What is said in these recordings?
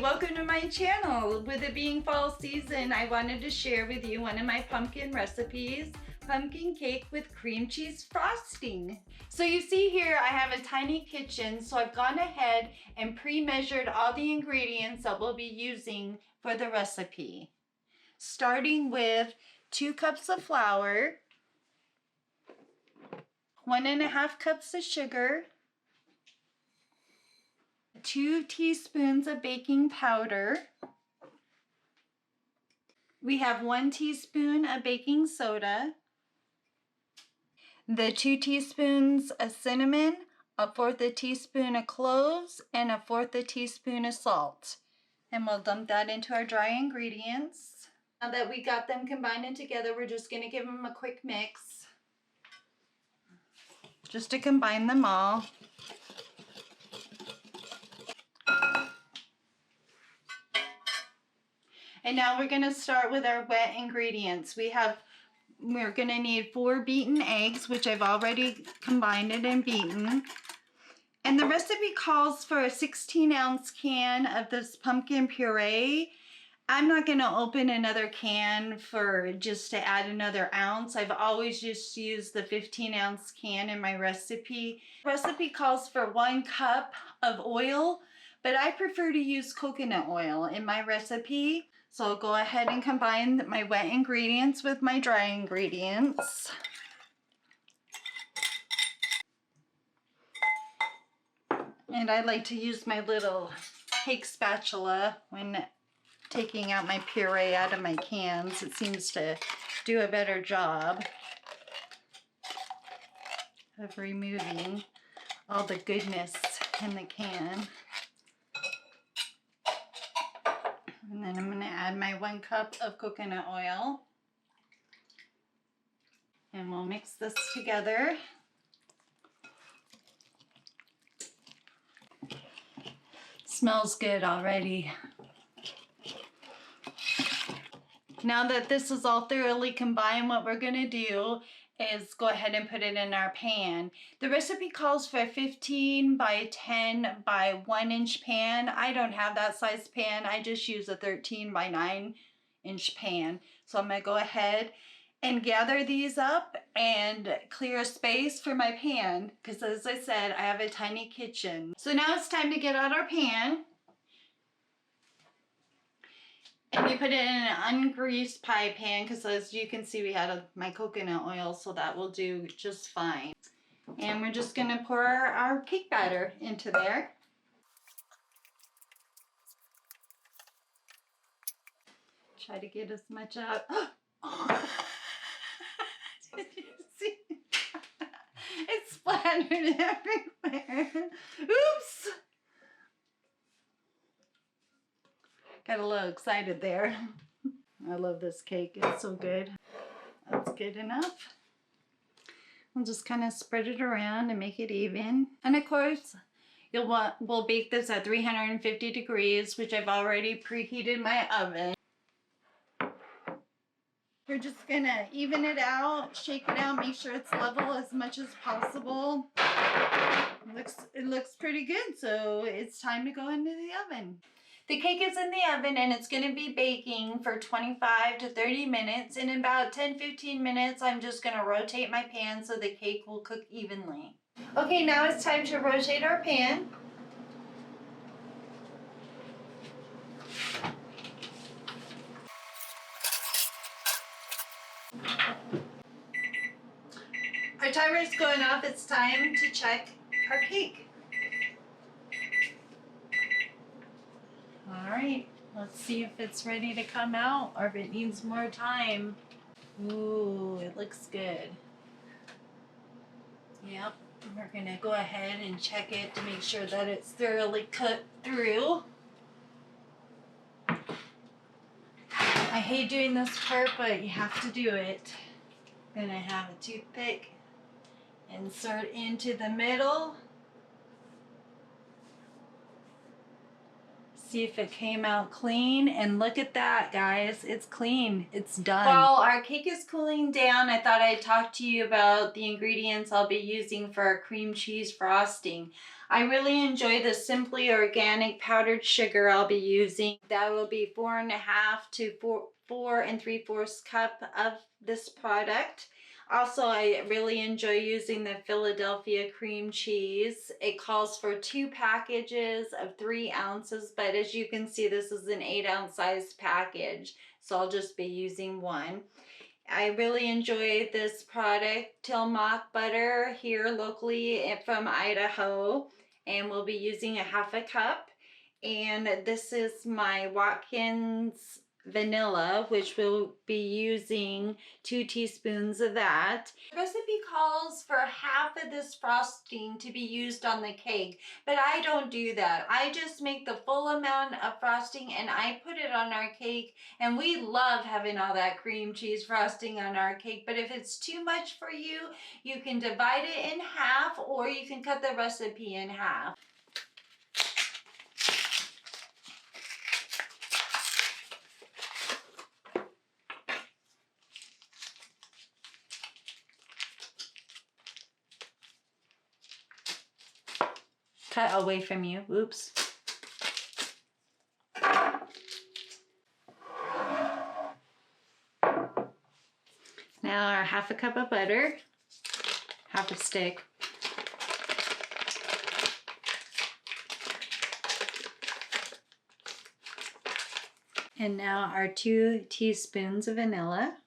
welcome to my channel. With it being fall season, I wanted to share with you one of my pumpkin recipes, pumpkin cake with cream cheese frosting. So you see here I have a tiny kitchen, so I've gone ahead and pre-measured all the ingredients that we'll be using for the recipe. Starting with 2 cups of flour, 1.5 cups of sugar, 2 teaspoons of baking powder. We have 1 teaspoon of baking soda, the 2 teaspoons of cinnamon, 1/4 teaspoon of cloves, and 1/4 teaspoon of salt. And we'll dump that into our dry ingredients. Now that we got them combined together, we're just going to give them a quick mix, just to combine them all. And now we're going to start with our wet ingredients. We're going to need 4 beaten eggs, which I've already combined and beaten. And the recipe calls for a 16-ounce can of this pumpkin puree. I'm not going to open another can for just to add another ounce. I've always just used the 15-ounce can in my recipe. The recipe calls for 1 cup of oil, but I prefer to use coconut oil in my recipe. So I'll go ahead and combine my wet ingredients with my dry ingredients. And I like to use my little cake spatula when taking out my puree out of my cans. It seems to do a better job of removing all the goodness in the can. And then I'm going to add my 1 cup of coconut oil. And we'll mix this together. Smells good already. Now that this is all thoroughly combined, what we're going to do is go ahead and put it in our pan. The recipe calls for a 15 by 10 by 1 inch pan. I don't have that size pan. I just use a 13 by 9 inch pan. So I'm going to go ahead and gather these up and clear a space for my pan, because as I said, I have a tiny kitchen. So now it's time to get out our pan. And you put it in an ungreased pie pan, because as you can see, we had my coconut oil, so that will do just fine. And we're just going to pour our cake batter into there. Try to get as much out. Oh. Did you see? It splattered everywhere. Oops! Got a little excited there. I love this cake. It's so good. That's good enough. We'll just kind of spread it around and make it even. And of course, we'll bake this at 350 degrees, which I've already preheated my oven. We're just gonna even it out, shake it out, make sure it's level as much as possible. It looks pretty good, so it's time to go into the oven. The cake is in the oven and it's going to be baking for 25 to 30 minutes. In about 10-15 minutes, I'm just going to rotate my pan so the cake will cook evenly. Okay, now it's time to rotate our pan. Our timer is going off. It's time to check our cake. All right, let's see if it's ready to come out or if it needs more time. Ooh, it looks good. Yep, we're gonna go ahead and check it to make sure that it's thoroughly cut through. I hate doing this part, but you have to do it. I'm gonna have a toothpick, insert into the middle. see if it came out clean. And look at that, guys. It's clean. It's done. While our cake is cooling down, I thought I'd talk to you about the ingredients I'll be using for our cream cheese frosting. I really enjoy the Simply Organic powdered sugar I'll be using. That will be 4.5 to 4 3/4 cup of this product. Also, I really enjoy using the Philadelphia cream cheese. It calls for 2 packages of 3 ounces, but as you can see, this is an 8-ounce size package, so I'll just be using 1. I really enjoy this product, Tillamook butter, here locally from Idaho, and we'll be using 1/2 cup. And this is my Watkins vanilla, which we'll be using 2 teaspoons of that. The recipe calls for half of this frosting to be used on the cake, but I don't do that. I just make the full amount of frosting and I put it on our cake, and we love having all that cream cheese frosting on our cake. But if it's too much for you, you can divide it in half, or you can cut the recipe in half. Cut away from you. Oops. Now our 1/2 cup of butter, 1/2 stick. And now our 2 teaspoons of vanilla.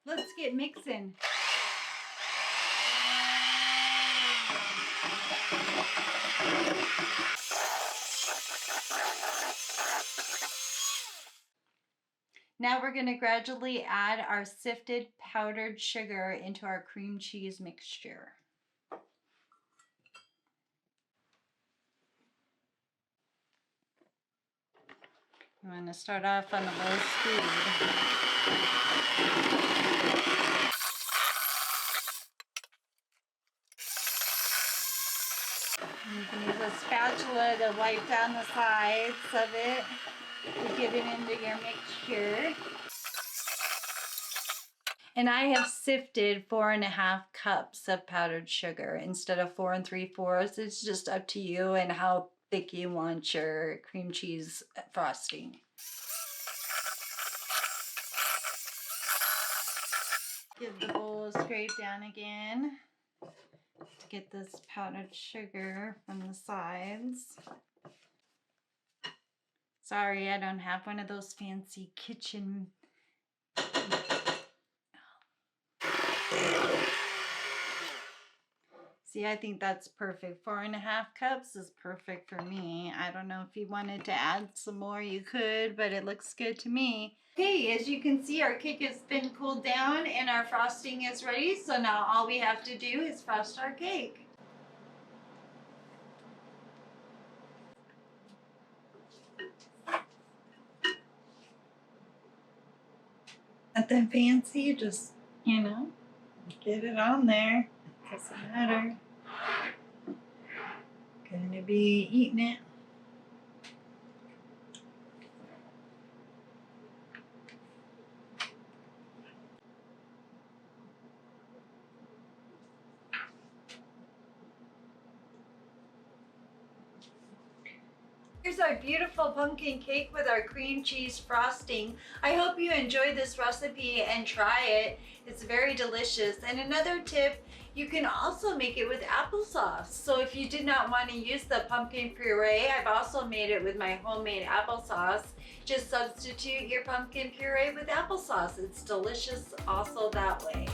Let's get mixing. Now we're going to gradually add our sifted powdered sugar into our cream cheese mixture. You want to start off on a low speed. You can use a spatula to wipe down the sides of it to get it into your mixture. And I have sifted 4.5 cups of powdered sugar instead of 4 3/4. It's just up to you and how thick you want your cream cheese frosting. Give the bowl a scrape down again to get this powdered sugar from the sides. Sorry, I don't have one of those fancy kitchen. See, I think that's perfect. 4.5 cups is perfect for me. I don't know if you wanted to add some more, you could, but it looks good to me. Okay, as you can see, our cake has been cooled down and our frosting is ready. So now all we have to do is frost our cake. Nothing fancy, just, you know, get it on there. Doesn't matter. Gonna be eating it. Here's our beautiful pumpkin cake with our cream cheese frosting. I hope you enjoy this recipe and try it. It's very delicious. And another tip, you can also make it with applesauce. So if you did not want to use the pumpkin puree, I've also made it with my homemade applesauce. Just substitute your pumpkin puree with applesauce. It's delicious also that way.